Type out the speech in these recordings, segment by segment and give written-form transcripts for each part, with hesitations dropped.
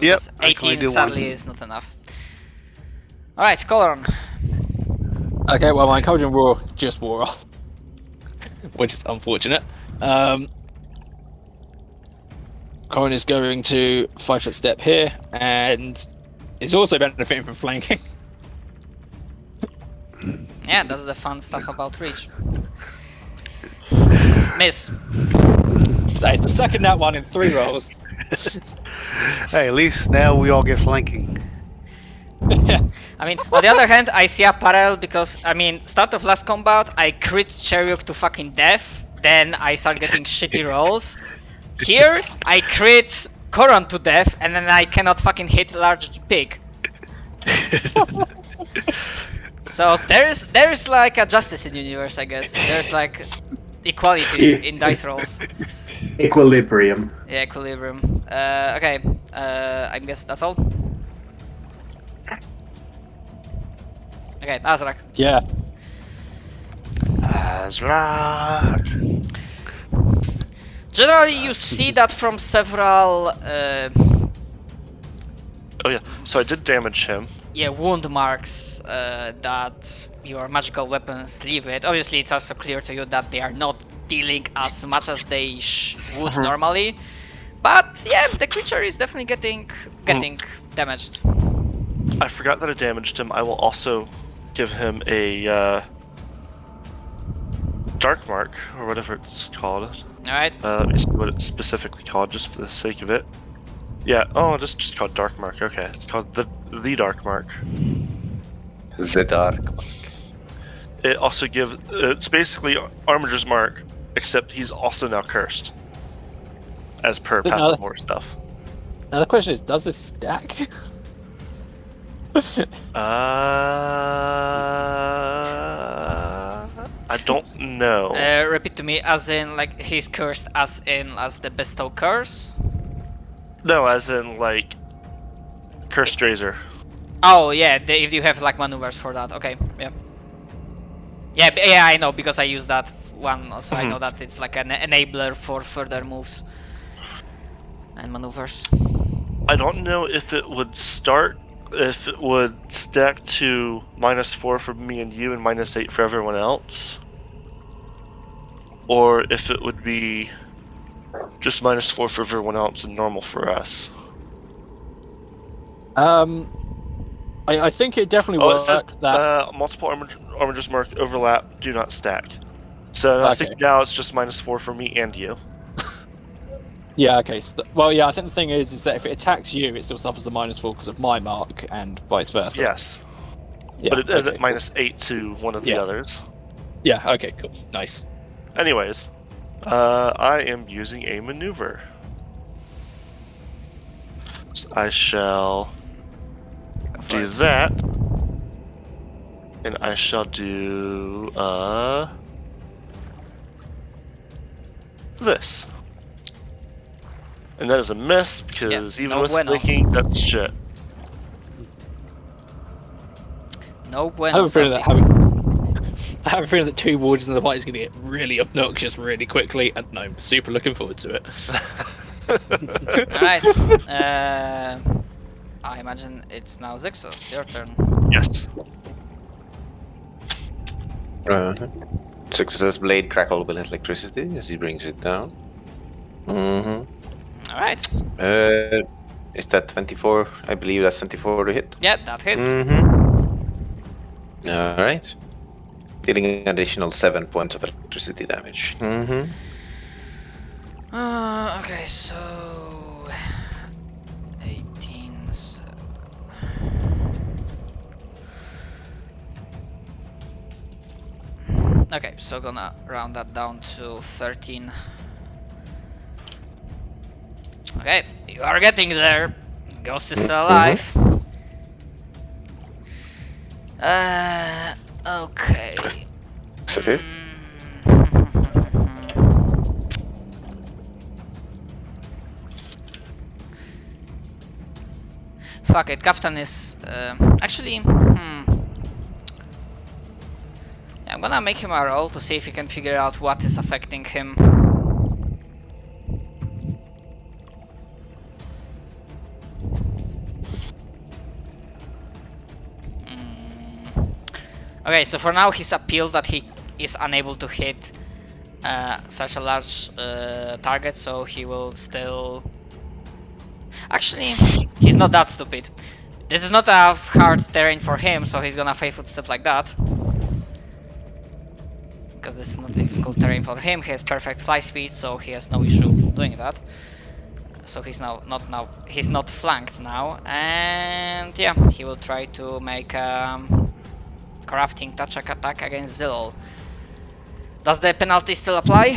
because I can only 18 do sadly one. is not enough. Alright, Coloron. Okay, well, my Cauldron Roar just wore off, which is unfortunate. Corin is going to 5-foot step here, and is also benefiting from flanking. Yeah, that's the fun stuff about Reach. Miss. That is the second that one in 3 rolls. Hey, at least now we all get flanking. Yeah. I mean, on the other hand, I see a parallel because, I mean, start of last combat, I crit Chariot to fucking death, then I start getting shitty rolls. Here, I crit Coron to death, and then I cannot fucking hit large pig. So there's like a justice in the universe, I guess. There's like equality in dice rolls. Equilibrium. Yeah, equilibrium. Okay, I guess that's all. Okay, Azrak. Yeah. Azrak. Generally, you see that from several Oh yeah, so I did damage him. wound marks that your magical weapons leave it. Obviously, it's also clear to you that they are not dealing as much as they would normally. But yeah, the creature is definitely getting damaged. I forgot that I damaged him. I will also give him a dark mark, or whatever it's called. Alright. Let me see what it's specifically called, just for the sake of it. Yeah, oh, it's just called dark mark. Okay, it's called the dark mark. The dark. It also gives, it's basically Armiger's mark, except he's also now cursed. As per But no- Pathfinder War stuff. Now the question is, does this stack? I don't know. Repeat to me, as in like he's cursed, as the bestow curse. No, as in like cursed razor. Oh yeah, if you have like maneuvers for that, okay, yeah. Yeah, I know because I use that one, so I know that it's like an enabler for further moves and maneuvers. I don't know if it would stack to -4 for me and you and -8 for everyone else, or if it would be just -4 for everyone else and normal for us. I think it definitely Oh, it works. says That multiple armor's mark overlap, do not stack. So I think now it's just -4 for me and you. yeah, okay. So, well, yeah. I think the thing is that if it attacks you, it still suffers the -4 because of my mark, and vice versa. Yes, Yeah, but it isn't okay, -8 to one of the Yeah. others. Yeah. Okay. Cool. Nice. Anyways, I am using a maneuver. So I shall do that, and I shall do this, and that is a miss because even no with bueno. flanking, that's shit. No I bueno. have a feeling Santi. I have a feeling that 2 wards in the fight is going to get really obnoxious really quickly, and I'm super looking forward to it. Alright. I imagine it's now Zixos, your turn. Yes. Success blade crackle with electricity as he brings it down. Alright. Is that 24? I believe that's 24 to hit. Yeah, that hits. Alright. Dealing an additional 7 points of electricity damage. Okay, so 18. Okay, so gonna round that down to 13. Okay, you are getting there. Ghost is still alive. Okay. Is that it? Fuck it, Captain is actually. I'm gonna make him a roll to see if he can figure out what is affecting him. Okay, so for now he's appealed that he is unable to hit such a large target, so he will still... Actually, he's not that stupid. This is not a hard terrain for him, so he's gonna 5-foot step like that. Because this is not difficult terrain for him, he has perfect fly speed, so he has no issue doing that. So he's he's not flanked now, and yeah, he will try to make corrupting touch attack against Zilol. Does the penalty still apply?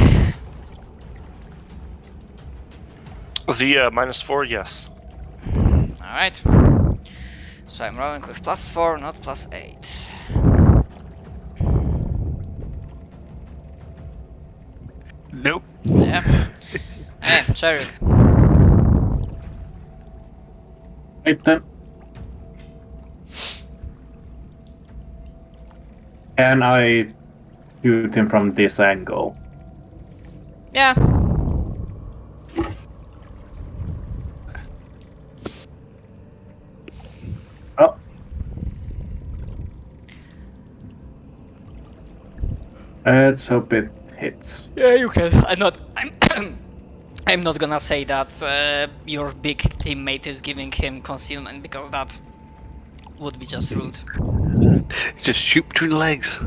The -4, yes. Alright. So I'm rolling with +4, not +8. Nope. Yeah. Hey, Cherik. Wait then. Can I shoot him from this angle? Yeah. Oh. Let's hope it hits. Yeah, you can. I'm not gonna say that your big teammate is giving him concealment, because that would be just rude. Just shoot between the legs.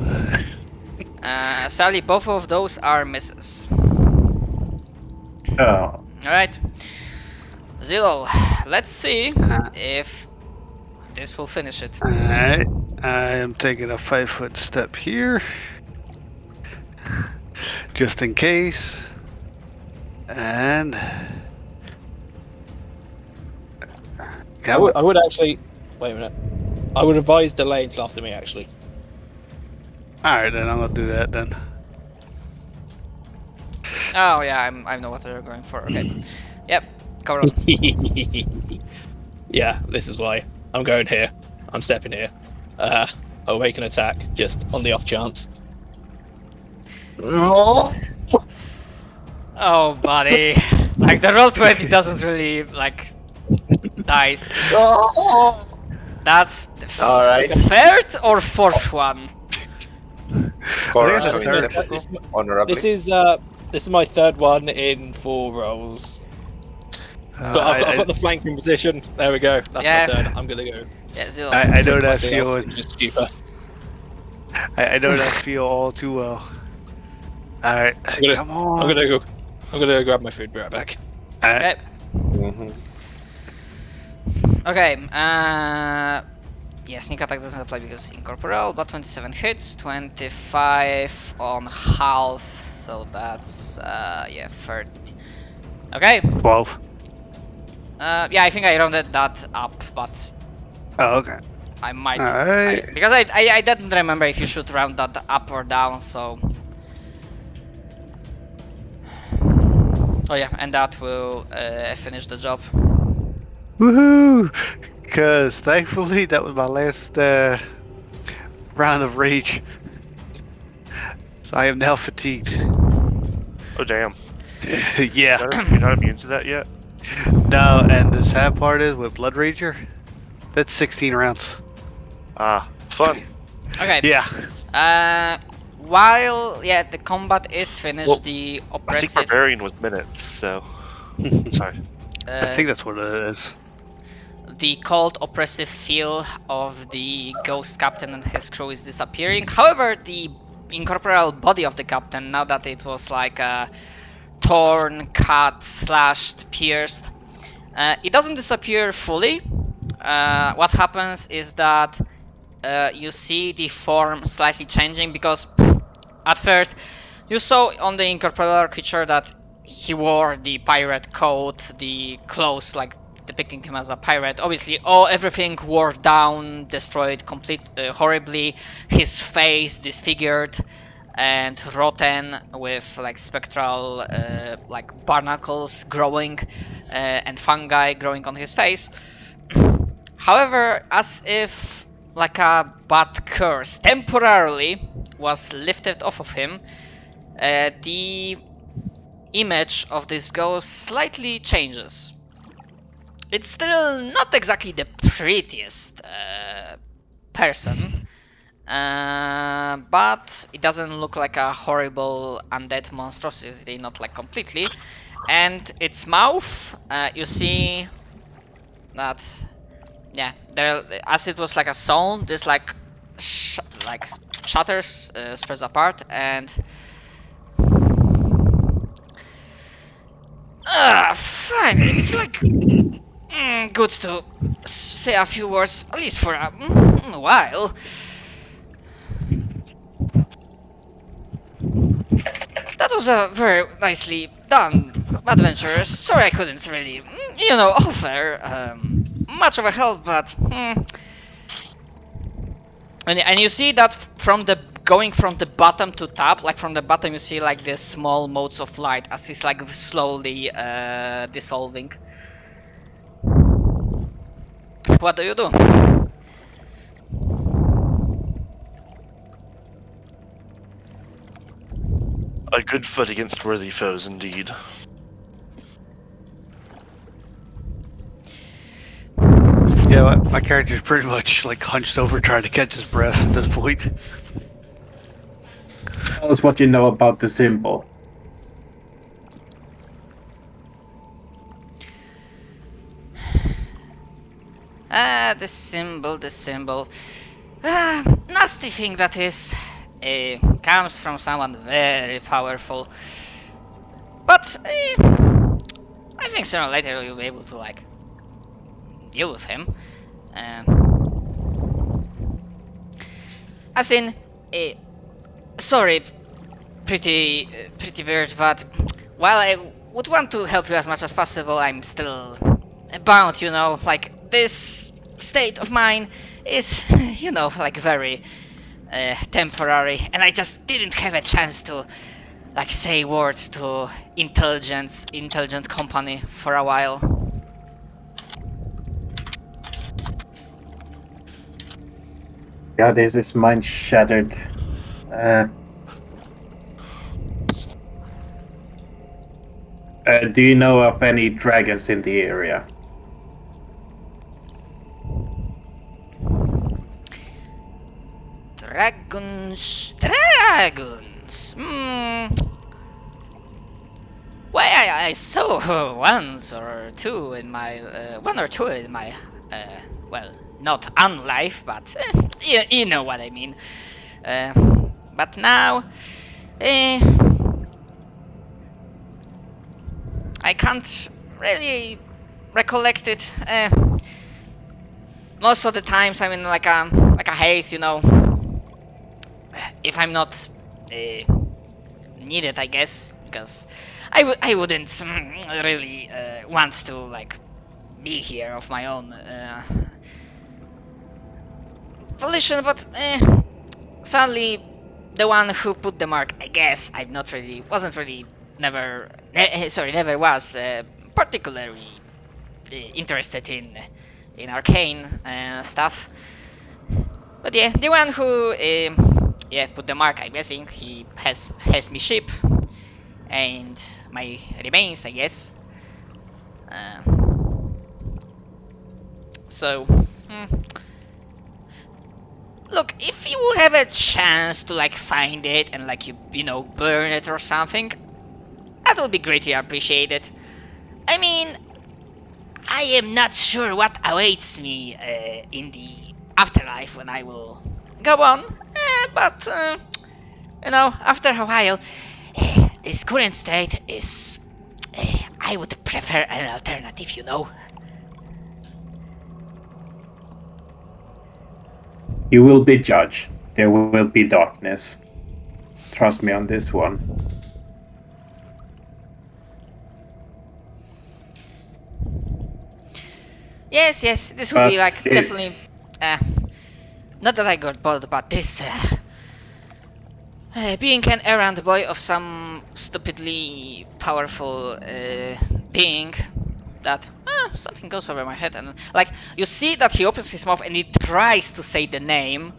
Sally, both of those are misses. Oh. Alright. Zilol, let's see if this will finish it. Alright. I am taking a 5-foot step here. Just in case. And I would actually... Wait a minute. I would advise delay until after me, actually. Alright, then I'm gonna do that then. Oh yeah, I know what they're going for. Okay. Yep. Cover up. Yeah, this is why. I'm going here. I'm stepping here. I'll make an attack, just on the off chance. Oh, buddy. Like, the Roll20 doesn't really, like, dice. That's the All right. third or fourth one? Cora, I think it's showing the them This, honorably. this is my third one in 4 rolls. But I've got the flanking position. There we go. That's Yeah. my turn. I'm gonna go. Yeah, Zillow. I know that Myself, feeling. just stupid. I know that feel all too well. Alright, gonna- come on. I'm gonna go grab my food. Be right back. Alright. Okay. Mhm. Okay, yeah, sneak attack doesn't apply because incorporeal, but 27 hits, 25 on half, so that's, yeah, 30. Okay, 12. yeah, I think I rounded that up, but Oh, okay. I might, Alright. because I didn't remember if you should round that up or down, so... Oh yeah, and that will finish the job. Woohoo! Because thankfully that was my last round of rage. So I am now fatigued. Oh damn. Yeah. You're not immune to that yet? No, and the sad part is with Blood Rager, that's 16 rounds. Ah, fun. Okay. Yeah. While the combat is finished, Well, the I think oppressive Barbarian was minutes, so... Sorry. I think that's what it is. the cold oppressive feel of the ghost captain and his crew is disappearing. However, the incorporeal body of the captain, now that it was like torn, cut, slashed, pierced, it doesn't disappear fully. What happens is that you see the form slightly changing, because at first you saw on the incorporeal creature that he wore the pirate coat, the clothes like depicting him as a pirate. Obviously, everything wore down, destroyed horribly. His face disfigured and rotten, with like spectral like barnacles growing and fungi growing on his face. However, as if like a bad curse temporarily was lifted off of him, the image of this ghost slightly changes. It's still not exactly the prettiest person, but it doesn't look like a horrible undead monstrosity, not like completely. And its mouth, you see that, yeah, there, as it was like a sound, this like shutters spreads apart, and finally, it's like good to say a few words, at least for a while. That was a very nicely done adventure. Sorry I couldn't really, offer much of a help, but and you see that from the going from the bottom to top, like from the bottom you see like the small motes of light as it's like slowly dissolving. What do you do? A good foot against worthy foes, indeed. Yeah, my character's pretty much like hunched over trying to catch his breath at this point. Tell us what you know about the symbol. The symbol. Nasty thing that is. Comes from someone very powerful. But I think sooner or later you'll be able to like deal with him. As in, sorry, pretty bird, but while I would want to help you as much as possible, I'm still bound, like this state of mine is, like very temporary, and I just didn't have a chance to like say words to intelligent company for a while. Yeah, this is mind shattered. Do you know of any dragons in the area? Dragons. Well, I saw once or two in my one or two in my well, not unlife, but you know what I mean. But now, I can't really recollect it. Most of the times I'm in like a haze, If I'm not needed, I guess, because I wouldn't really want to like be here of my own volition, but sadly, the one who put the mark, I guess, never was particularly interested in arcane stuff. But yeah, the one who put the mark, I'm guessing he has me ship and my remains, I guess. So, look, if you will have a chance to like find it and like you burn it or something, that would be greatly appreciated. I mean, I am not sure what awaits me in the afterlife when I will go on, but after a while, this current state is, I would prefer an alternative, You will be judged. There will be darkness. Trust me on this one. Yes, this would be like definitely, not that I got bothered about this, being an errand boy of some stupidly powerful being, that something goes over my head, and like you see that he opens his mouth and he tries to say the name,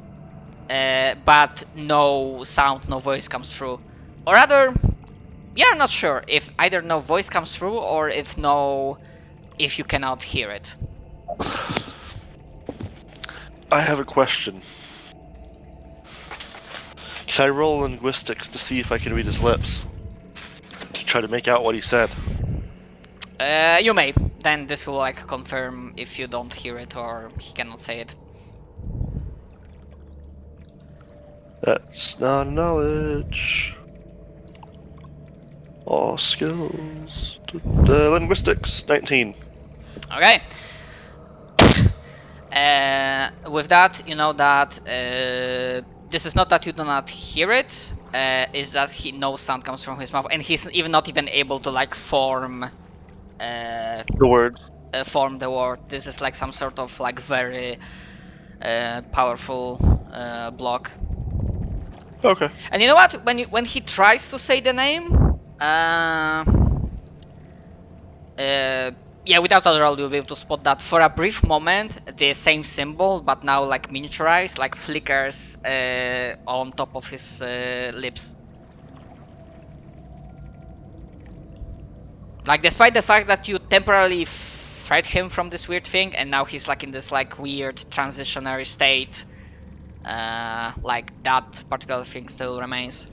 but no sound, no voice comes through, or rather, you're not sure if either no voice comes through or if you cannot hear it. I have a question. Can I roll linguistics to see if I can read his lips? To try to make out what he said. You may. Then this will like confirm if you don't hear it or he cannot say it. That's not knowledge. All skills. Linguistics, 19. Okay. With that, you know that this is not that you do not hear it. Is that no sound comes from his mouth, and he's even not even able to like form The word. form the word. This is like some sort of like very powerful block. Okay. And you know what? When he tries to say the name, yeah, without a roll, you'll be able to spot that for a brief moment, the same symbol, but now like miniaturized, like flickers on top of his lips. Like, despite the fact that you temporarily freed him from this weird thing, and now he's like in this like weird transitionary state, like that particular thing still remains.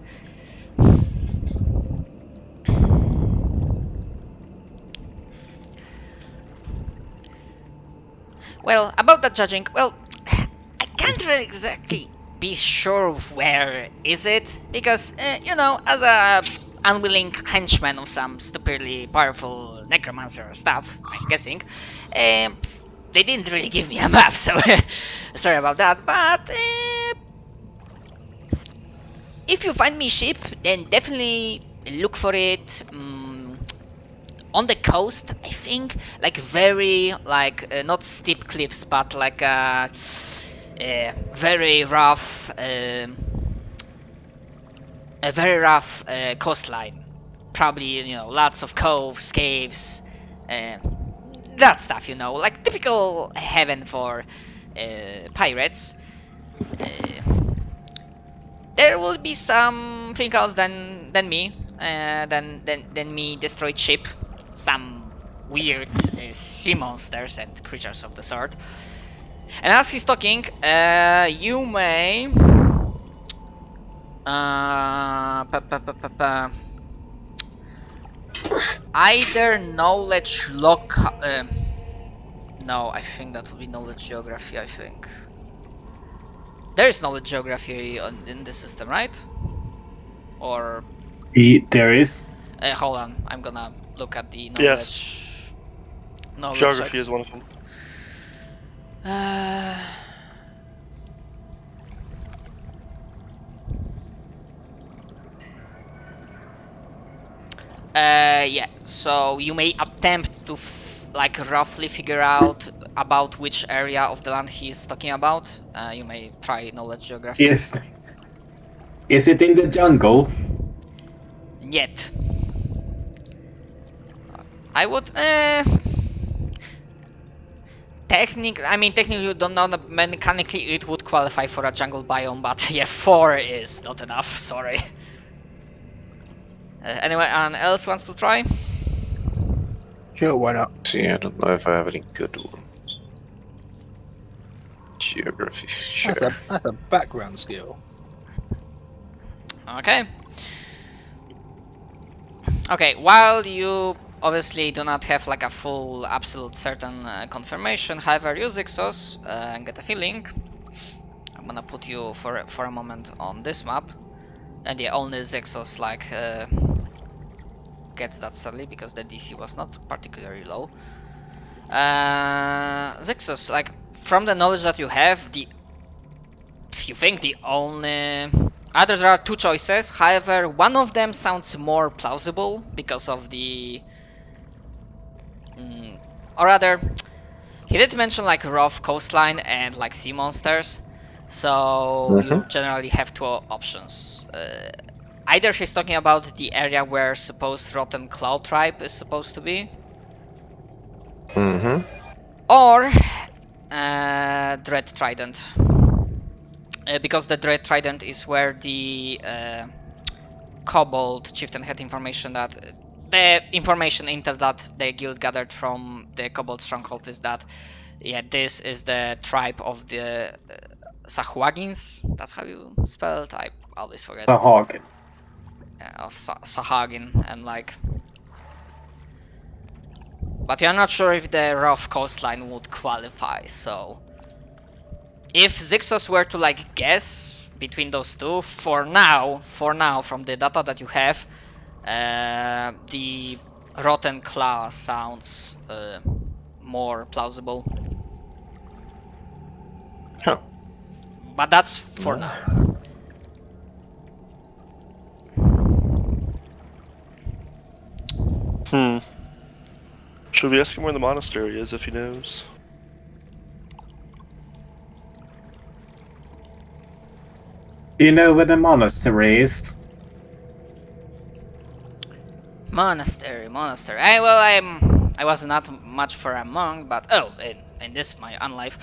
Well, about that judging, well, I can't really exactly be sure where is it, because, you know, as a unwilling henchman of some stupidly powerful necromancer stuff, I'm guessing, they didn't really give me a map, so sorry about that, but if you find me ship, then definitely look for it on the coast, I think, like very, like, not steep cliffs, but like a very rough, coastline. Probably, you know, lots of coves, caves, that stuff, you know, like typical heaven for pirates. There will be something else than me, than me destroyed ship. Some weird sea monsters and creatures of the sort. And as he's talking, you may either knowledge no, I think that would be knowledge geography. I think there is knowledge geography in this system, right? Or There is. hold on, I'm gonna look at the knowledge. Yes. Knowledge Geography checks. is one of them. Yeah, so you may attempt to like roughly figure out about which area of the land he's talking about. You may try knowledge geography. Yes. Is it in the jungle? Yet. I would technically you don't know that mechanically it would qualify for a jungle biome, but yeah, 4 is not enough, sorry. Anyone else wants to try? Sure, why not? See, I don't know if I have any good one. Geography, sure. That's a background skill. Okay. Okay, while you obviously do not have like a full, absolute, certain confirmation, however, use Ixos and get a feeling. I'm gonna put you for a moment on this map, and yeah, only Zexos like gets that sadly because the DC was not particularly low. Zexos, like from the knowledge that you have, you think the only there are 2 choices. However, one of them sounds more plausible because of the, or rather, he did mention like rough coastline and like sea monsters. So you generally have 2 options. Either he's talking about the area where supposed Rotten Cloud tribe is supposed to be, or Dread Trident. Because the Dread Trident is where the Kobold chieftain had information that the intel that the guild gathered from the Kobold stronghold is that, yeah, this is the tribe of the Sahuagins. That's how you spell it. always forget. Sahagin. Of Sahagin and like. But you're not sure if the rough coastline would qualify, so if Zixos were to like guess between those two, for now, from the data that you have, the Rotten Claw sounds more plausible. Huh. But that's for now. Should we ask him where the monastery is if he knows? Do you know where the monastery is? Monastery. Well, I was not much for a monk, but in this my unlife,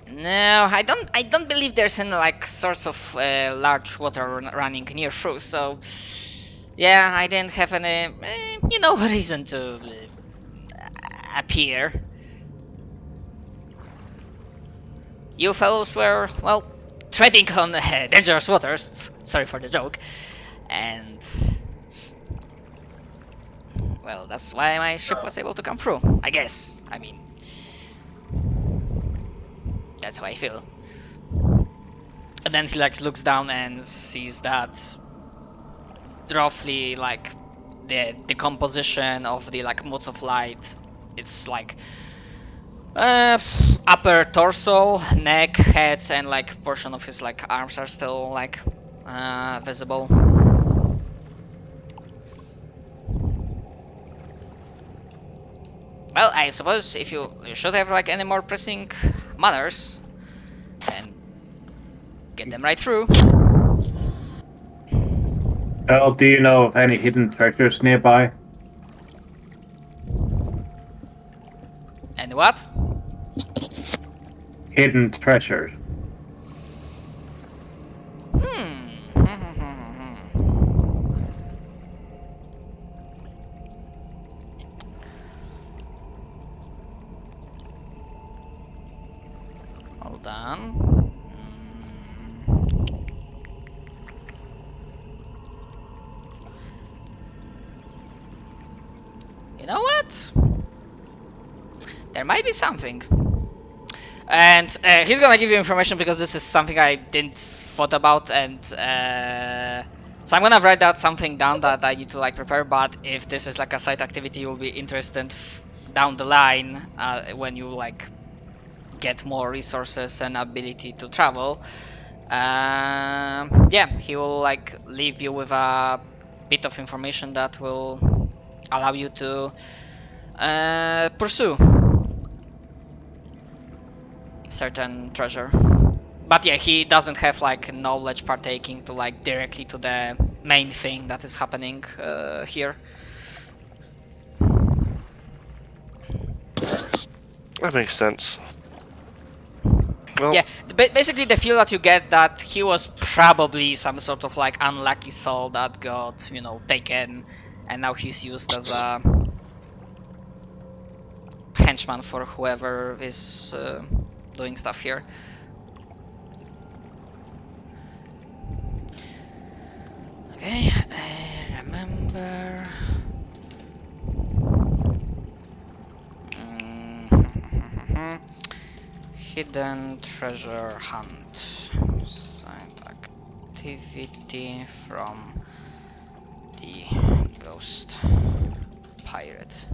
no, I don't believe there's any like source of large water running near through. So, yeah, I didn't have any, reason to appear. You fellows were, well, treading on dangerous waters. Sorry for the joke. And well, that's why my ship was able to come through, I guess. I mean, that's how I feel. And then he like looks down and sees that roughly like the composition of the like motes of light. It's like upper torso, neck, heads, and like portion of his like arms are still like visible. Well, I suppose if you should have like any more pressing matters, then get them right through. Well, do you know of any hidden treasures nearby? And what? Hidden treasures. Hold on. You know what? There might be something. And he's gonna give you information because this is something I didn't thought about, and so I'm gonna write out something down that I need to like prepare. But if this is like a side activity you'll be interested down the line when you like get more resources and ability to travel, yeah, he will like leave you with a bit of information that will allow you to pursue certain treasure. But yeah, he doesn't have like knowledge partaking to like directly to the main thing that is happening here. That makes sense. Well, Yeah, basically the feel that you get that he was probably some sort of like unlucky soul that got, taken, and now he's used as a henchman for whoever is doing stuff here. Okay, I remember. Hidden treasure hunt. Side activity from the ghost pirate.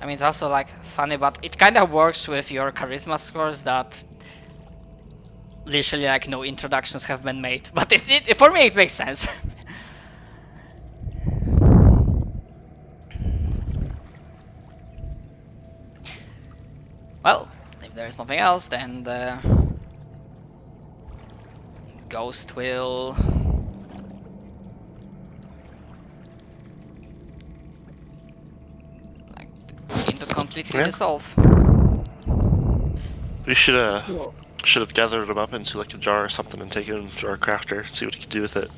I mean, it's also like funny, but it kind of works with your charisma scores that literally like no introductions have been made. But for me, it makes sense. Well, if there's nothing else, then the ghost will like begin to completely dissolve. we should have gathered him up into like a jar or something and taken him to our crafter, see what he could do with it.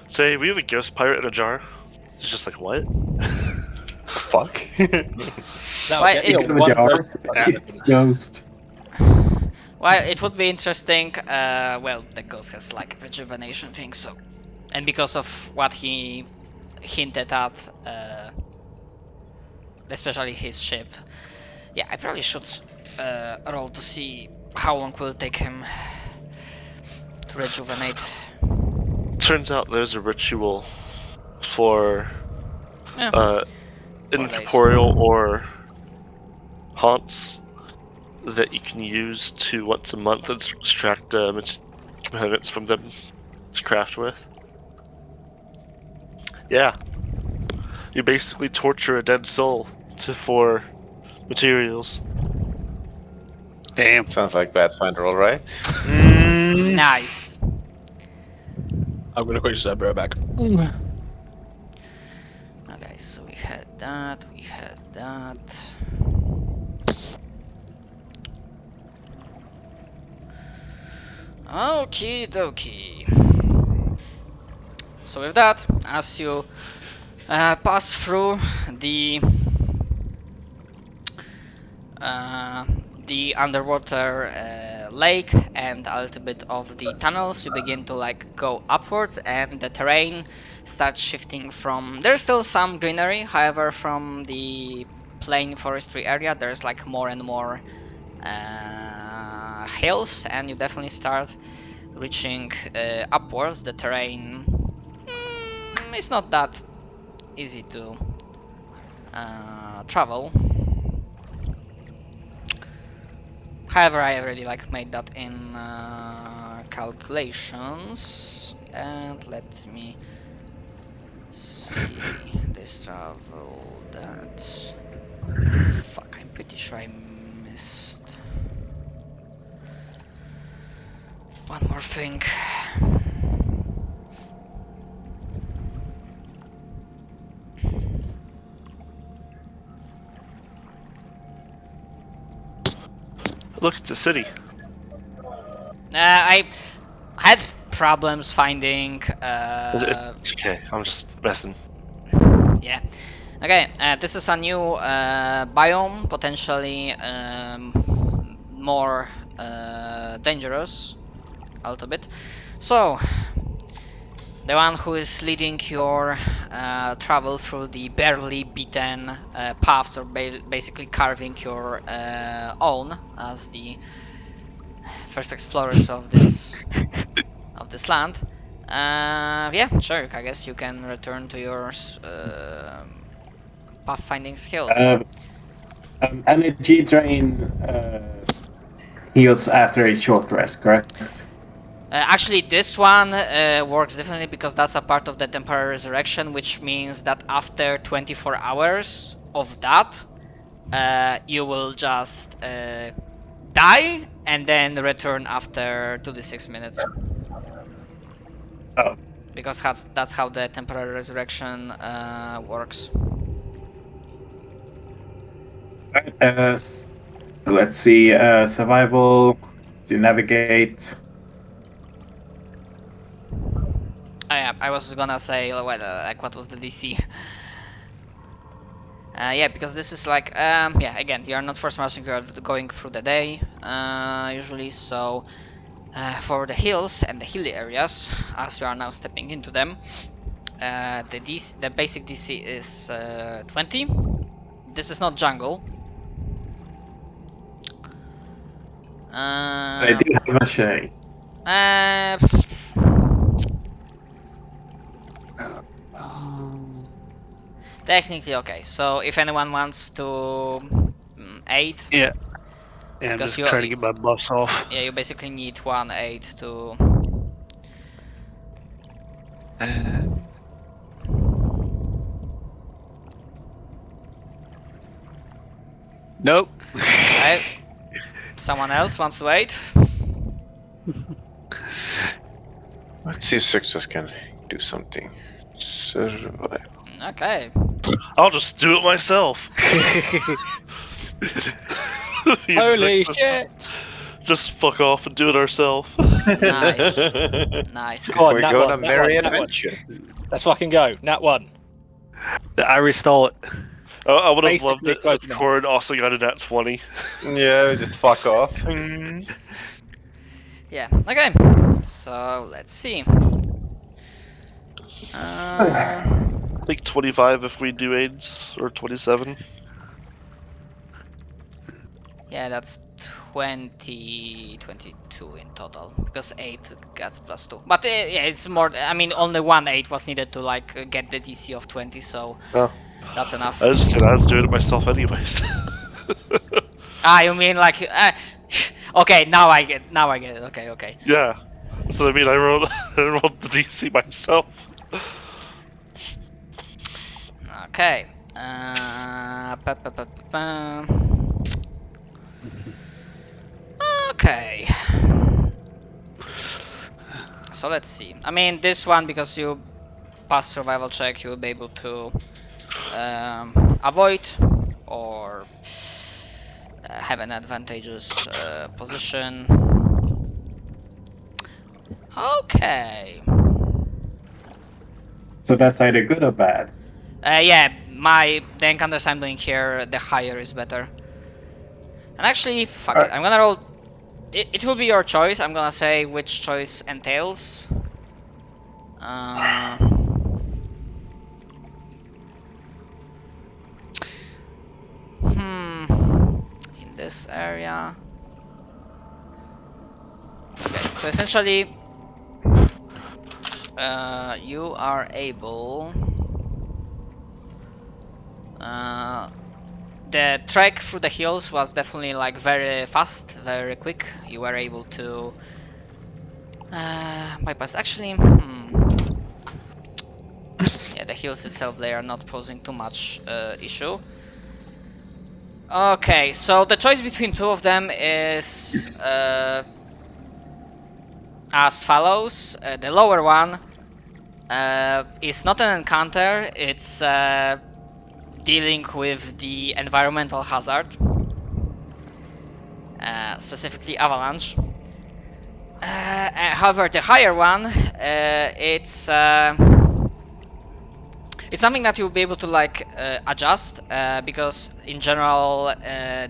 Say, we have a ghost pirate in a jar. It's just like, what? fuck? That'll Why, get it- you It's a one jar. ghost. It's ghost. Well, it would be interesting. Well, the ghost has like rejuvenation thing, so, and because of what he hinted at, especially his ship. Yeah, I probably should roll to see how long will it take him to rejuvenate. Turns out there's a ritual for Yeah. 4 days. incorporeal or haunts that you can use to once a month extract components from them to craft with. Yeah. You basically torture a dead soul for materials. Damn. Sounds like Pathfinder, all right. Nice. I'm gonna quickly just bring it back. Okay, so we had that, we had that. Okie dokie. So with that, as you pass through the underwater lake and a little bit of the tunnels, you begin to like go upwards, and the terrain starts shifting from. There's still some greenery, however, from the plain forestry area, there's like more and more hills, and you definitely start reaching upwards. The terrain is not that easy to travel. However, I already like made that in calculations, and let me see this travel. That's fuck. I'm pretty sure I missed one more thing. Look, it's a city. I had problems finding. It's okay. I'm just messing. Yeah. Okay. This is a new biome, potentially more dangerous, a little bit. So, the one who is leading your travel through the barely beaten paths, or basically carving your own as the first explorers of this land. Yeah, sure. I guess you can return to your pathfinding skills. Energy drain heals after a short rest, correct? Actually, this one works differently because that's a part of the temporary resurrection, which means that after 24 hours of that, you will just die and then return after 2 to 6 minutes. Oh. Because that's how the temporary resurrection works. Alright, so let's see. Survival to navigate. Yeah, I was gonna say, like, what was the DC? Yeah, because this is like, yeah, again, you are not force marching, you are going through the day, usually, so for the hills and the hilly areas, as you are now stepping into them, the basic DC is 20. This is not jungle. I do have a shade. Technically, okay. So if anyone wants to aid, Yeah. Yeah, I'm Because just you- trying to get my buffs off. yeah, you basically need 1 aid to. Nope. Right? Someone else wants to aid? Let's see if success can do something. Survive. Okay. I'll just do it myself. Holy Just- shit! Just fuck off and do it ourselves. Nice. Nice. Go on, We're nat going one, on nat merry one, nat one. adventure. Let's fucking go. Nat 1. I restall it. I would have loved Basically it close if enough. Cord also got a nat 20. Yeah, just fuck off. Yeah. Okay. So let's see. I think 25 if we do AIDS, or 27. Yeah, that's 22 in total because 8 gets +2. But yeah, it's more. I mean, only one 8 was needed to like get the DC of 20, so Oh. that's enough. I was doing it myself anyways. Ah, you mean like? Okay, now I get. Now I get it. Okay, okay. Yeah. So I mean, I rolled the DC myself. Okay. Okay. So let's see. I mean, this one because you pass survival check, you'll be able to avoid or have an advantageous position. Okay. So that's either good or bad. Yeah, the encounters I'm doing here, the higher is better. And actually, fuck it. I'm gonna roll. It will be your choice. I'm gonna say which choice entails. In this area. Okay, so essentially, you are able. The trek through the hills was definitely like very fast, very quick. You were able to bypass. Actually, yeah, the hills itself, they are not posing too much issue. Okay, so the choice between two of them is as follows. The lower one is not an encounter, it's dealing with the environmental hazard, specifically avalanche. However, the higher one, it's something that you'll be able to like adjust because in general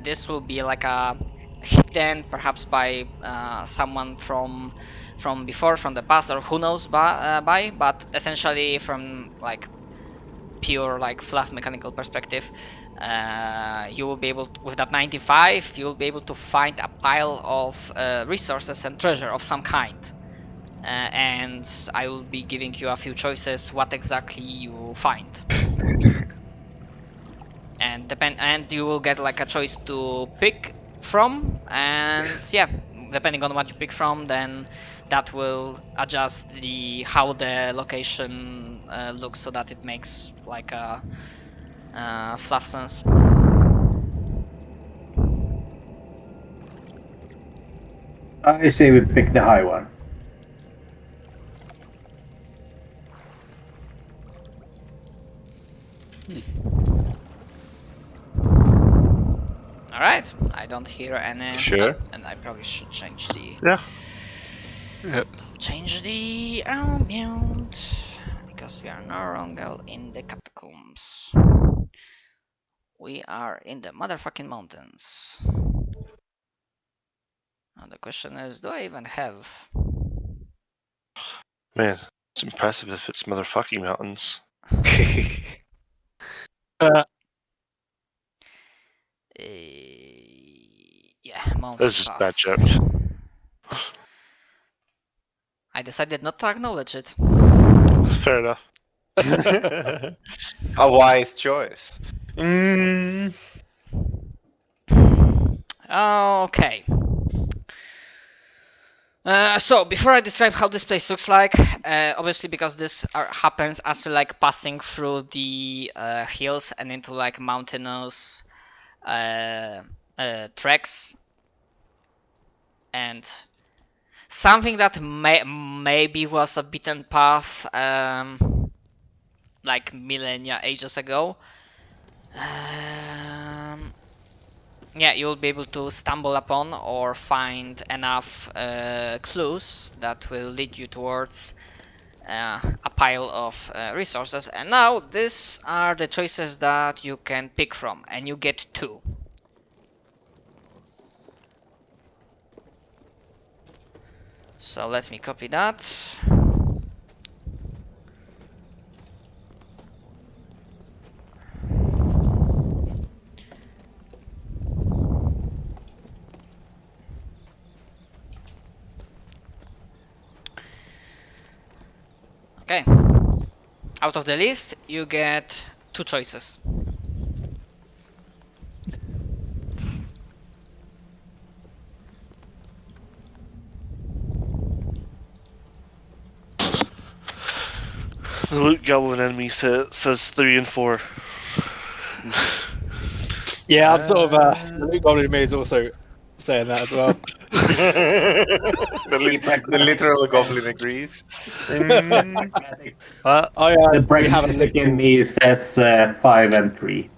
this will be like a hidden perhaps by someone from before, from the past, or who knows by, but essentially from like pure like fluff mechanical perspective, you will be able to, with that 95 you will be able to find a pile of resources and treasure of some kind. And I will be giving you a few choices what exactly you find. And you will get like a choice to pick from, and yeah, depending on what you pick from, then that will adjust how the location looks so that it makes like a fluff sense. I say we pick the high one. Alright, I don't hear any. Sure. And I probably should change the. Yeah. Yep. Change the ambient because we are no longer in the catacombs. We are in the motherfucking mountains. And the question is, do I even have? Man, it's impressive if it's motherfucking mountains. Yeah, mountain That's just a bad pass. joke. I decided not to acknowledge it. Fair enough. A wise choice. Okay. So before I describe how this place looks like, obviously because this happens as you're like passing through the hills and into like mountainous treks, and something that maybe was a beaten path like millennia, ages ago. Yeah, you'll be able to stumble upon or find enough clues that will lead you towards a pile of resources. And now these are the choices that you can pick from, and you get 2. So let me copy that. Okay. Out of the list, you get 2 choices. The loot goblin enemy says 3 and 4. Yeah, I'm sort of. The Luke Goblin to me is also saying that as well. The literal goblin agrees. Mm, The We have pragmatic in me says 5 and 3.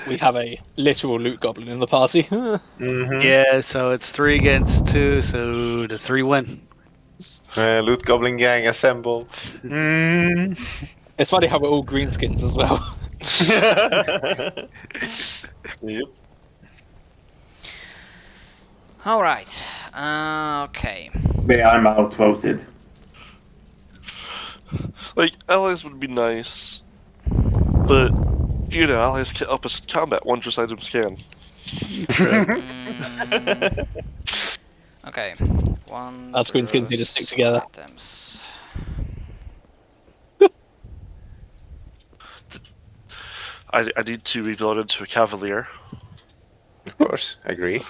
a literal Luke Goblin in the party. mhm. Yeah, so it's 3 against 2, so the 3 win. Loot goblin gang assemble. Mm. It's funny how we're all greenskins as well. Yep. Alright. Okay. Yeah, I'm outvoted. Like, allies would be nice, but, you know, allies can up us combat wondrous items can. Okay. One. Us greenskins need to stick together. Items. I need to rebuild into a cavalier. Of course, agree.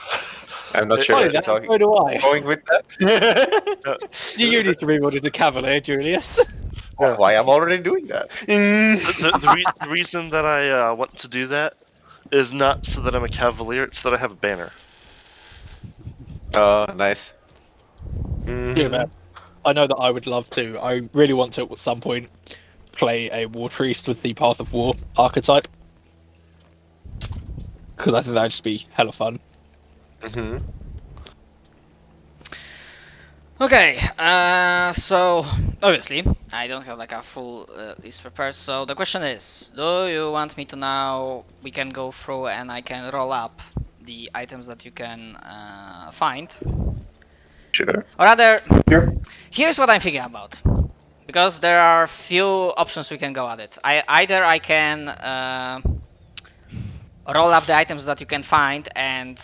I'm not Hey, sure Funny if you're that, talking, so do I. going with that. Do you need to rebuild into Cavalier, Julius? Why I'm already doing that? The reason that I want to do that is not so that I'm a cavalier, it's so that I have a banner. Oh, nice. Yeah, man. I know that I would love to. I really want to at some point play a War Priest with the Path of War archetype. Because I think that'd just be hella fun. Mhm. Okay, so obviously I don't have like a full list prepared. So the question is, do you want me to now? We can go through and I can roll up the items that you can find, Sure. or rather, Sure. here's what I'm thinking about. Because there are few options we can go at it. Either I can roll up the items that you can find, and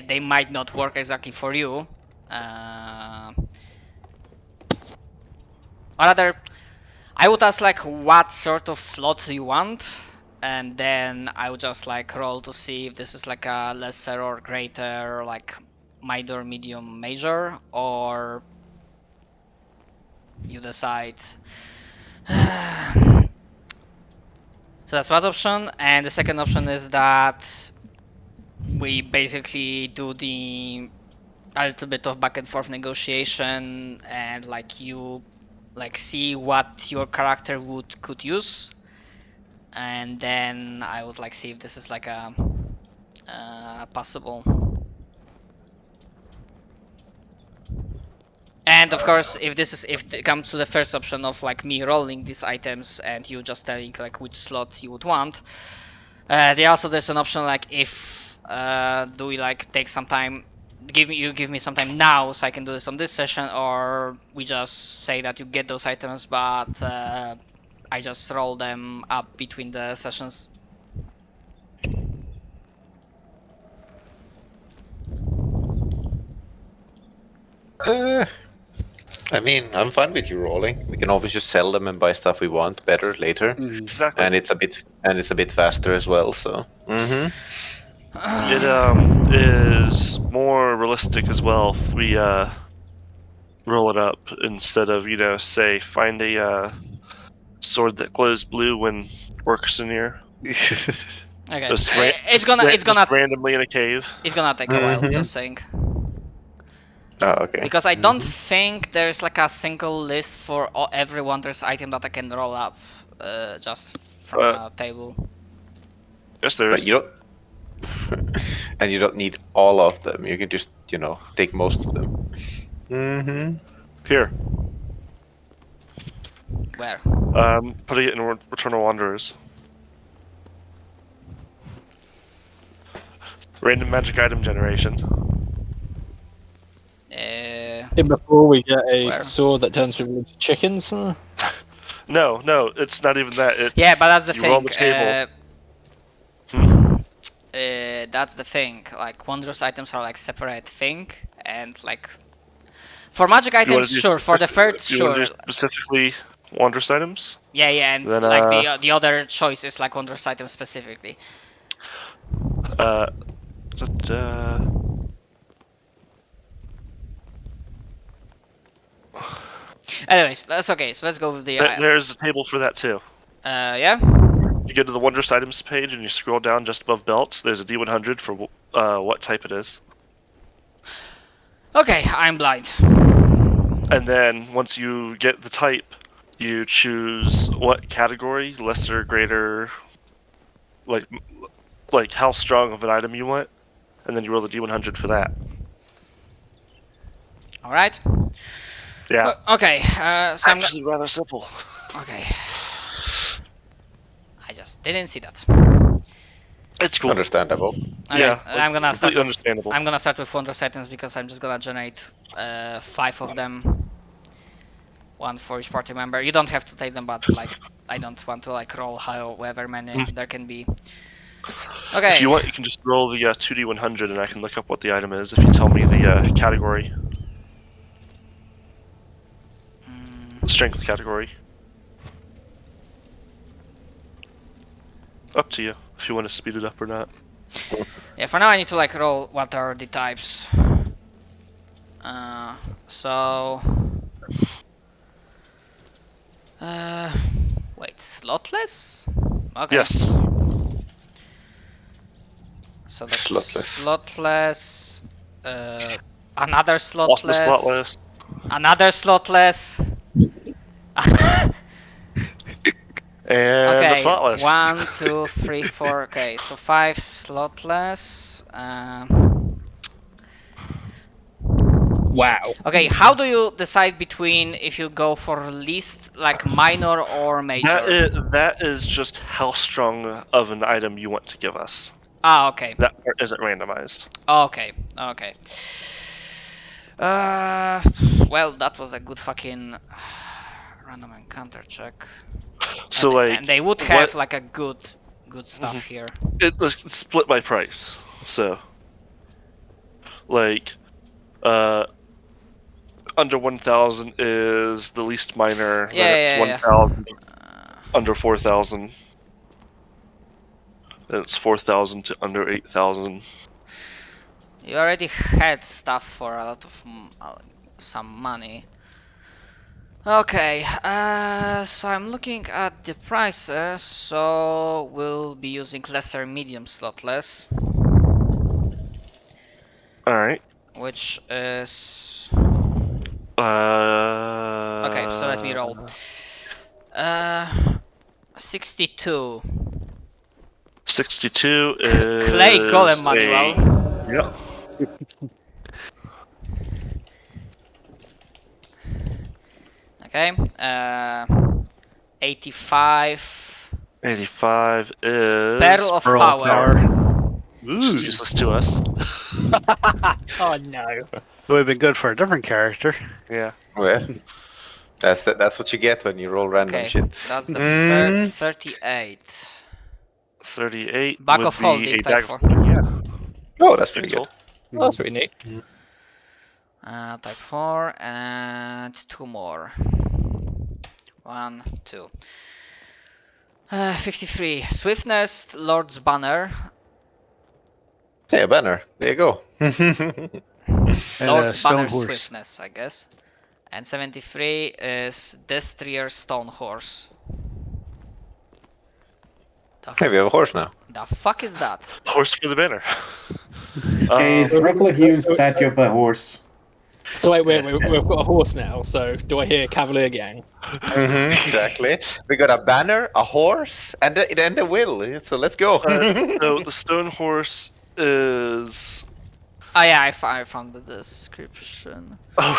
they might not work exactly for you. Or rather, I would ask like what sort of slot you want, and then I would just like roll to see if this is like a lesser or greater, like minor, medium, major, or you decide. So that's one option, and the second option is that we basically do a little bit of back and forth negotiation, and like you like see what your character could use, and then I would like see if this is like a possible. And of course, if it comes to the first option of like me rolling these items and you just telling like which slot you would want, there's an option like if do we like take some time, give me some time now so I can do this on this session, or we just say that you get those items but I just roll them up between the sessions. I mean, I'm fine with you rolling. We can always just sell them and buy stuff we want better later, Exactly. and it's a bit faster as well. So. Mm-hmm. It is more realistic as well if we roll it up instead of, you know, say find a sword that glows blue when orcs are near. Okay, Just it's gonna just randomly in a cave. it's gonna take a while. Mhm. Just saying. Oh, okay. Because I don't think there's like a single list for every wondrous item that I can roll up just from a table. Yes, there But is. you don't. And you don't need all of them. You can just, take most of them. Mm-hmm. Here. Where? Putting it in Returnal Wanderers. Random magic item generation. In before we get a Where? sword that turns people into chickens. No, it's not even that. It's, Yeah, but that's the you thing. roll the table. That's the thing. Like wondrous items are like separate thing, and like for magic You wanna items, do sure. For the third, you wanna sure. do specifically wondrous items? Yeah, and Then, like the other choice is like wondrous items specifically. Uh, Anyways, that's okay. So let's go with the. there's a table for that too. Yeah. You go to the wondrous items page and you scroll down just above belts. There's a D100 for what type it is. Okay, I'm blind. And then once you get the type, you choose what category, lesser, greater, like how strong of an item you want, and then you roll the D100 for that. All right. Yeah. Okay. So I'm. Actually, rather simple. Okay. I just didn't see that. It's cool. Understandable. Okay, Yeah, I'm gonna start. completely understandable. I'm gonna start with wondrous items because I'm just gonna generate 5 of them. 1 for each party member. You don't have to take them, but like I don't want to like roll however many there can be. Okay. If you want, you can just roll the 2D100 and I can look up what the item is if you tell me the category. Strength category. Up to you if you want to speed it up or not. Yeah, for now I need to like roll what are the types. So wait, slotless? Okay. Yes. So that's Slotless. slotless. Another Also slotless. slotless. Another slotless. And Okay, the slotless. 1, 2, 3, 4. Okay, so 5 slotless. Wow. Okay, how do you decide between if you go for least, like minor or major? That is just how strong of an item you want to give us. Ah, okay. That part isn't randomized. Okay, okay. Well, that was a good fucking random encounter check. So and, like, and they would have like a good stuff here. it's split by price. So like, under 1,000 is the least minor. Yeah, then it's 1,000 under 4,000. Then it's 4,000 to under 8,000. You already had stuff for a lot of some money. Okay, so I'm looking at the prices. So we'll be using lesser, medium, slotless, All right. which is Okay. okay. So let me roll. 62. 62 is Clay Golem manual. Yep. Okay. 85. 85 is Pearl of Pearl of Power. Which is useless to us. Oh no. It would have been good for a different character. Yeah. Well, that's what you get when you roll random Okay, shit. that's the 38. 38 Back would of be holding, a type dagger. 4. Yeah. Oh, that's pretty Pretty good. cool. Oh, that's pretty neat. Type 4 and 2 more. 1, 2. 53. Swiftness, Lord's Banner. Hey, a banner. There you go. And Lord's Stone Banner Horse. Swiftness, I guess. And 73 is Destrier Stone Horse. Hey, we have a horse now. The fuck is that? Horse for the banner. A roughly hewn statue of a horse. So wait, we've got a horse now. So do I hear Cavalier Gang? Exactly. We got a banner, a horse, and the will. So let's go. So the stone horse is Oh yeah, I found the description. Oh,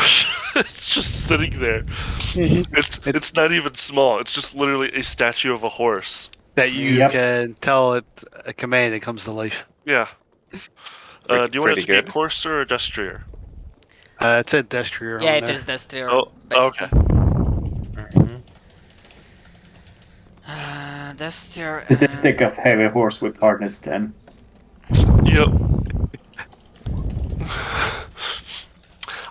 it's just sitting there. It's not even small. It's just literally a statue of a horse. That you Yep. can tell it a command, it comes to life. Yeah. Do you want it to be a courser or a destrier? It said Destrier Yeah, on it there. is Destrier. Oh, basically. okay. Destrier. Statistic of heavy horse with hardness 10. Yep.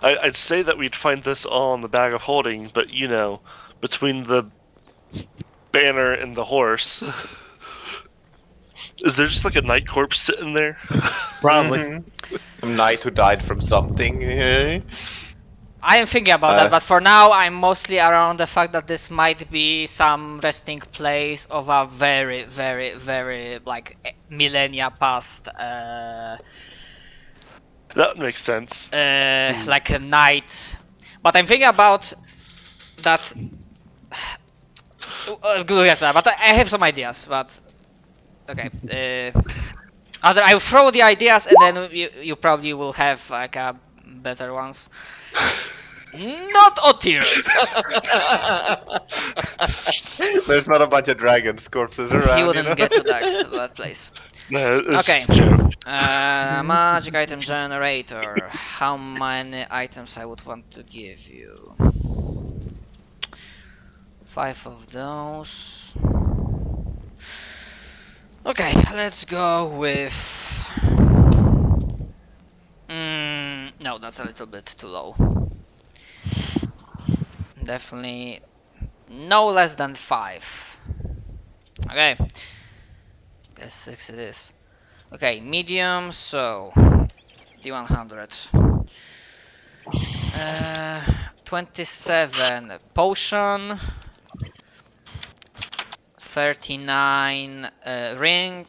I'd say that we'd find this all in the bag of holding, but you know, between the banner and the horse, is there just like a knight corpse sitting there? Probably. Some knight who died from something. I am thinking about that, but for now I'm mostly around the fact that this might be some resting place of a very, very, very like millennia past, That makes sense. like a knight. But I'm thinking about that. Good at that, but I have some ideas. But okay, I'll throw the ideas, and then you probably will have like a better ones. Not Otirus. There's not a bunch of dragons corpses around. He wouldn't you know? get to that place. No, it's Okay. just a joke. Magic item generator. How many items I would want to give you? 5 of those. Okay, let's go with. No, that's a little bit too low. Definitely no less than 5. Okay. Guess 6 it is. Okay, medium, so D100. 27 potion. 39 ring.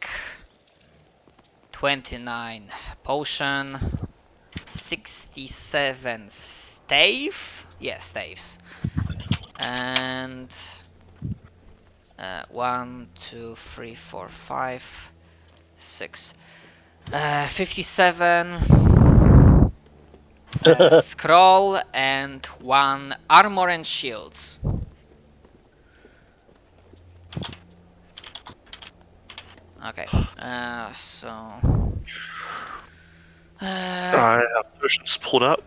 29 potion. 67 stave. Yeah, staves. And 1, 2, 3, 4, 5, 6. 57 scroll and 1 armor and shields. Okay, so I have potions pulled up.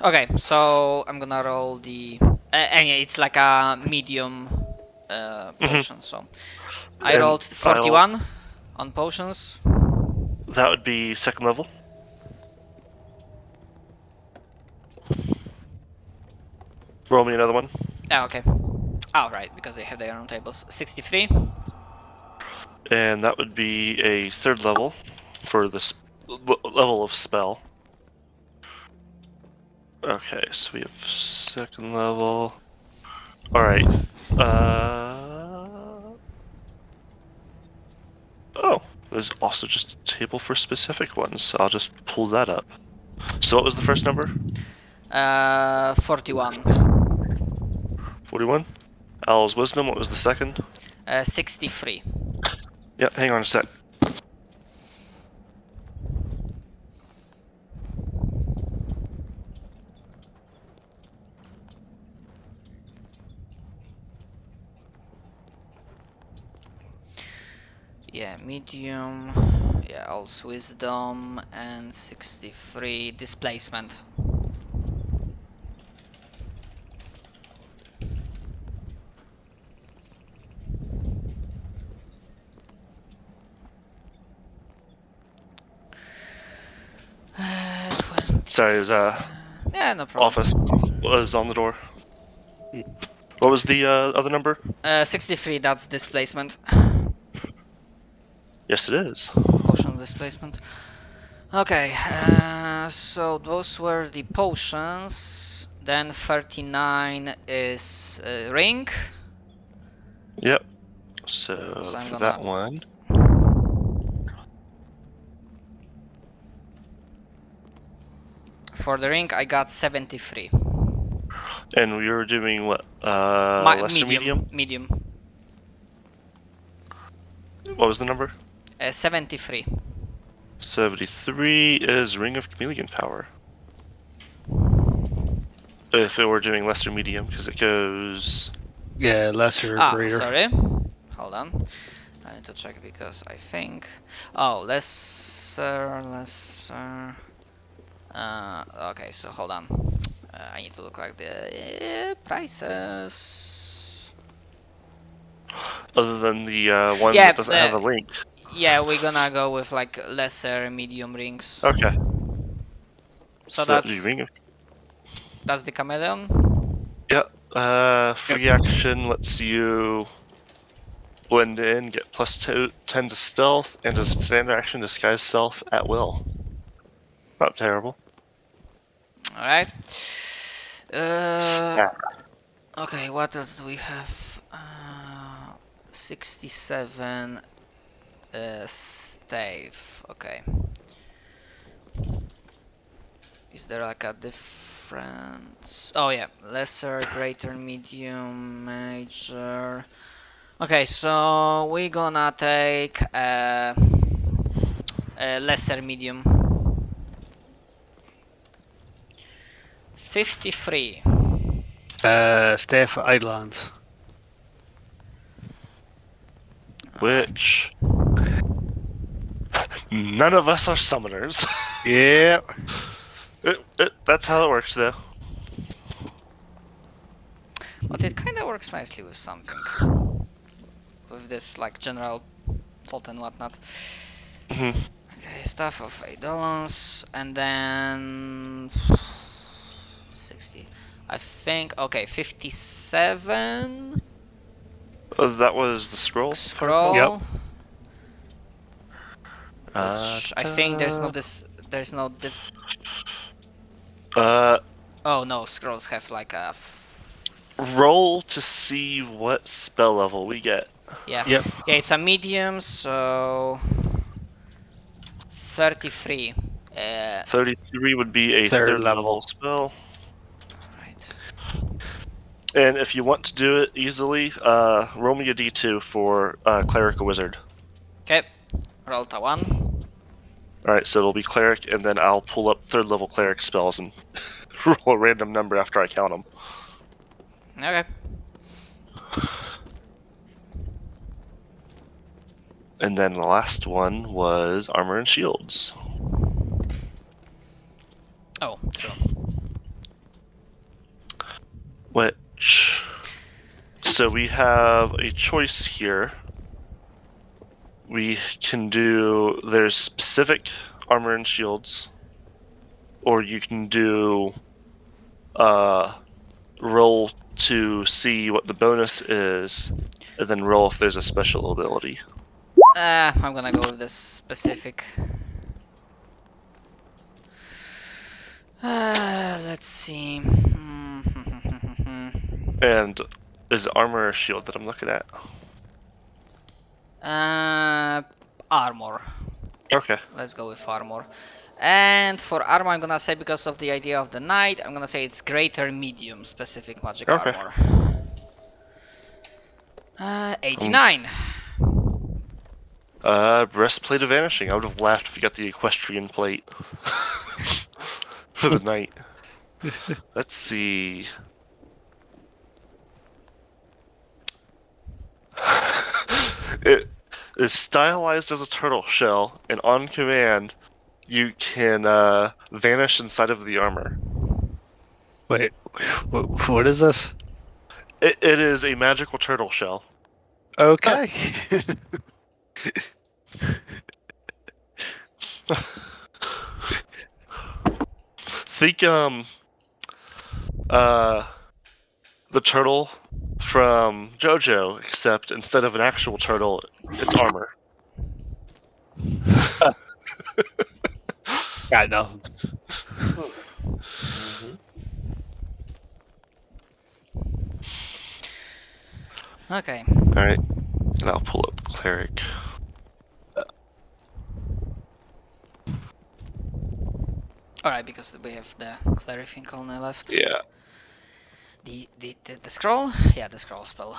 okay, so I'm gonna roll the and yeah, it's like a medium potion. So I And rolled 41 on potions. That would be second level. Roll me another one. Ah, okay. Oh, right, because they have their own tables. 63. And that would be a third level for this level of spell. Okay, so we have second level. Alright. Oh, there's also just a table for specific ones, so I'll just pull that up. So what was the first number? 41. 41? Owl's Wisdom, what was the second? 63. Yep, hang on a sec. Yeah, medium. Yeah, also wisdom and 63 displacement. Sorry, his yeah, no problem. office was on the door. What was the other number? 63, that's displacement. Yes, it is. Potion displacement. Okay, so those were the potions. Then 39 is ring. Yep. So, So I'm for gonna- that one. For the ring, I got 73. And we were doing what? Lesser medium? Medium. What was the number? 73. 73 is Ring of Chameleon power. If it were doing lesser medium, because it goes. Yeah, lesser or Ah, greater. sorry. Hold on. I need to check because I think. Oh, lesser. Okay, so hold on. I need to look like the prices. Other than the one Yeah, that doesn't have a link. yeah, we're gonna go with like lesser medium rings. Okay. So that'd be that's Ring of. the chameleon. Yeah. Free action lets you blend in, get plus 10 to stealth, and as a standard action, disguise self at will. Not terrible. All right. Snap. Okay, what else do we have? 67 stave. Okay. Is there like a difference? Oh yeah, lesser, greater, medium, major. Okay, so we're gonna take a lesser medium. 53. Staff Eidlands. Which. None of us are summoners. Yeah. That's how it works, though. But it kind of works nicely with something. With this like general plot and whatnot. Mhm. Okay, stuff of $8, and then 60. I think. Okay, 57. That was the scroll. Scroll. Yep. Which I think there's no this. There's no diff. Uh, Oh no, scrolls have like a. roll to see what spell level we get. Yeah. Yep. Yeah, it's a medium, so 33. 33 would be a Third third level level. spell. Right. And if you want to do it easily, roll me a d2 for cleric or wizard. Okay. Roll to 1. Alright, so it'll be cleric, and then I'll pull up third level cleric spells and roll a random number after I count them. Okay. And then the last one was armor and shields. Oh, true. Which. So we have a choice here. We can do. There's specific armor and shields. Or you can do. Roll to see what the bonus is, and then roll if there's a special ability. I'm gonna go with this specific. Let's see. And is it armor or shield that I'm looking at? Armor. Okay. Let's go with armor. And for armor, I'm gonna say because of the idea of the knight, I'm gonna say it's greater medium specific magic Okay. armor. 89. Breastplate of vanishing. I would have laughed if you got the equestrian plate for the knight. Let's see. It is stylized as a turtle shell, and on command, you can vanish inside of the armor. Wait, what is this? It is a magical turtle shell. Okay. Think the turtle from JoJo, except instead of an actual turtle, it's armor. Got nothing. Okay. Alright, and I'll pull up the cleric. Alright, because we have the cleric on the left. Yeah. The scroll? Yeah, the scroll spell.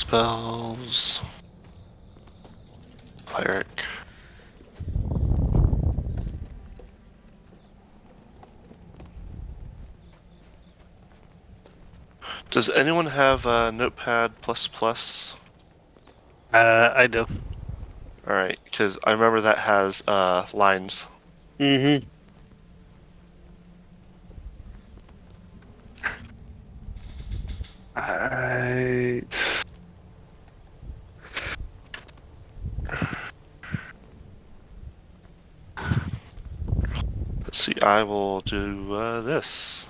spells. Cleric. Does anyone have Notepad++? I do. Alright, because I remember that has lines. Mm-hmm. Alright. Let's see, I will do this.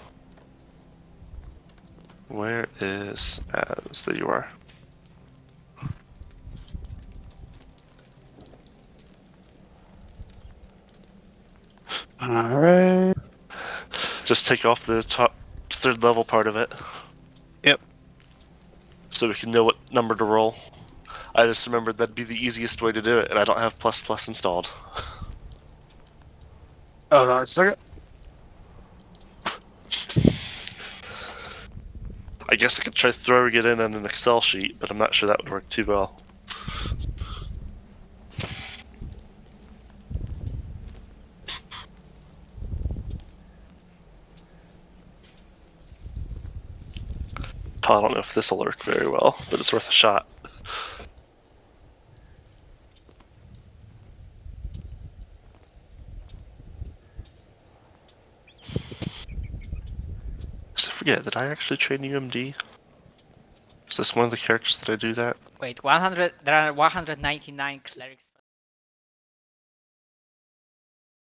Where is as? There you are. Alright. Just take off the top 3rd level part of it. Yep. So we can know what number to roll. I just remembered that'd be the easiest way to do it, and I don't have ++ installed. Oh, no, it's okay. I guess I could try throwing it in on an Excel sheet, but I'm not sure that would work too well. I don't know if this will work very well, but it's worth a shot. I forget, did I actually train UMD? Is this one of the characters that I do that? Wait, 100. There are 199 clerics.